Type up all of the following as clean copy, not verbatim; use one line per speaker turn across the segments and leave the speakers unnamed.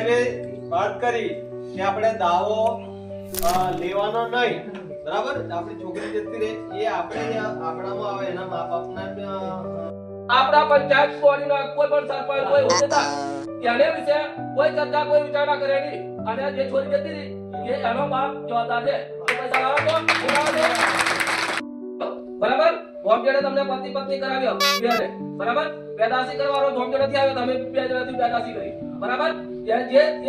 સાહેબે વાત કરી કે આપણે દાવો લેવાનો નહીં, બરાબર? આપણી છોકરી જતી રહે એ આપણે આપણામાં આવે, એના મા બાપના
આપણા પંચાયત છોડીને કોઈ પણ સરપંચ કોઈ હોદ્દેદાર એને વિશે કોઈ ચર્ચા કોઈ વિચારણા કરે નહીં, અને જે છોડી જતી રહી એ એનો બાપ જવાબદાર છે. પૈસા લાવો તો બરાબર. ધોમજેડે તમને પતિ પત્ની કરાવ્યો બેને, બરાબર? પેદાશી કરવાનો ધોમજેડ નથી આવ્યો, તમે બે જણાથી પેદાશી કરી, બરાબર? જે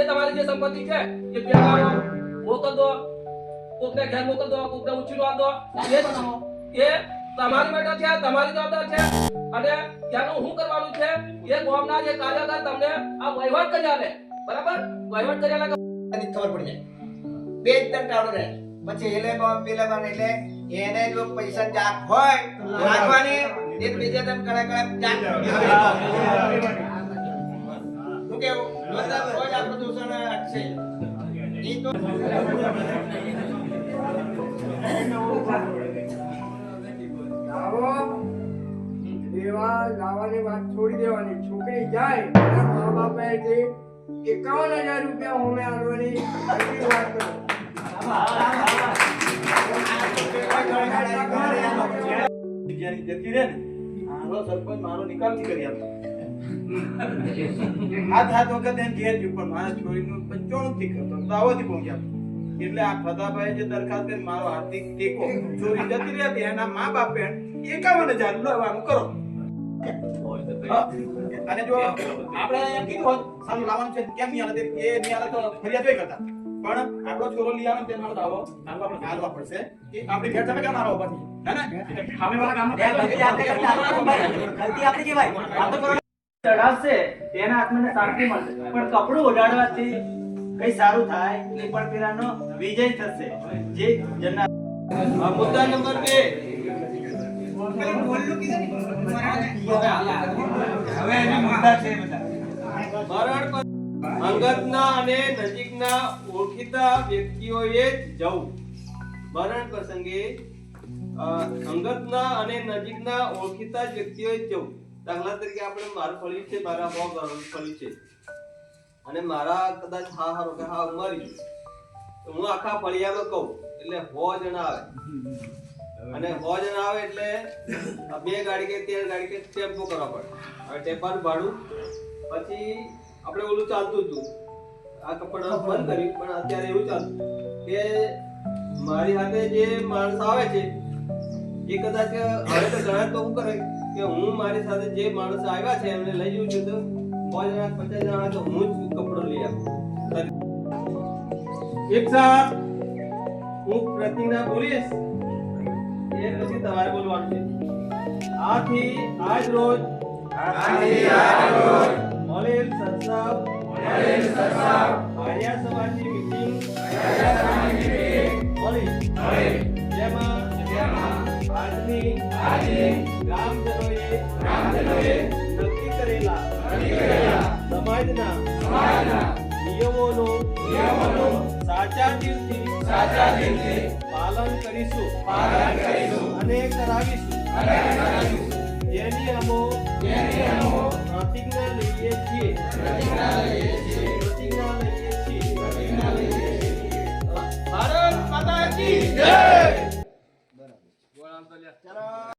તમારી જે સંપત્તિ છે એ પેલાનો મોકલ દો, કોકને ઘેર મોકલ દો, કોકને ઉછીનો આપ દો. એ તમારી માટે છે, તમારી જવાબદાર છે. અને ત્યાંનું શું કરવાનું છે એ ગામના જે કાર્યકર તમને આ વહીવટ કરી આલે, બરાબર? વહીવટ કરી આલે
ખબર પડી જાય. બે જ તન ટાળો રહે, પછી એલે બામ પેલે બામ એટલે એને જો પૈસા જાક હોય રાખવાની એ બીજા તન કડા કડા જાક શું કેવું મતલબ રોજ આપણું દૂષણ અટશે ઈ તો
લાવવાની વાત છોડી દેવાની. છોકરી જાય એના મા બાપે 51,000 રૂપિયા હોમે આલવાની એટલી વાત કરો.
જતી રહે ને મારો સરપંચ મારો નિકાલ થી કરી આપતો. હાથ વખત એમ ઘેર ગયું પણ મારા છોરીનું 95 થી કરતો દાવોથી પહોંચ્યા. એટલે આ ફદાભાઈ જે દરખાસ્ત કરી મારો આર્થિક ટેકો ચોરી જતી રહી એના મા બાપે 51,000 લેવાનું કરો. અને જો આપણે એમ કીધું હોત સાલું લાવવાનું છે કેમ નહીં આલે, એ નહીં આલે તો ફરિયાદ હોય કરતા, પણ આપણો છોરો લઈ આવે તેનો દાવો આપણે હાલવા પડશે. કે આપણી ઘેર તમે કેમ આવો પછી હે ને સામે વાળા ગામમાં ગલતી આપણી કેવાય આ તો કરો
ચડાવશે તેના આત્માને શાંતિ મળશે, પણ કપડું ઓઢાડવાથી કઈ સારું થાય નહીં, પણ પેલાનો વિજય થશે. જે જન્નત.
મુદ્દા નંબર 2 હવે એના મુદ્દા છે બધા. મરણ અંગતના અને નજીકના ઓળખીતા વ્યક્તિઓએ જ જવું. મરણ પ્રસંગે અંગતના અને નજીકના ઓળખીતા વ્યક્તિઓએ જ જવું. દાખલા તરીકે આપણે મારું ફળ્યું છે, મારા ફળ્યું છે અને મારા કદાચ હા મરી તો હું આખા ફળિયામાં કહું એટલે 100 જણા આવે, અને 100 જણા આવે એટલે 2 ગાડી કે 3 ગાડી કે ટેમ્પો કરવા પડે. હવે ટેમ્પાનું ભાડું પછી આપણે ઓલું ચાલતું હતું, આ કપડા બંધ કર્યું, પણ અત્યારે એવું ચાલતું કે મારી સાથે જે માણસ આવે છે એ કદાચ હવે તો ઘણા તો શું કરે કે હું મારી સાથે જે માણસ આવ્યા છે એમને લઈ જઉં છું, તો 100 જણા 50 જણા તો હું જ કપડો લઈ આવું. એક સાથ હું પ્રતિજ્ઞા બોલીશ એ પછી તમારે બોલવાનું છે. આથી આજ રોજ મળેલ સંસ્થાઓ આર્ય સમાજની મીટિંગ મળી જેમાં આજની ગ્રામજનોએ નક્કી કરેલા સમાજના નિયમોનું સાચા દિલથી પાલન કરીશું અને કરાવીશું. જેની અમો પ્રતિજ્ઞા લઈએ છીએ. ભારત માતા કી જય.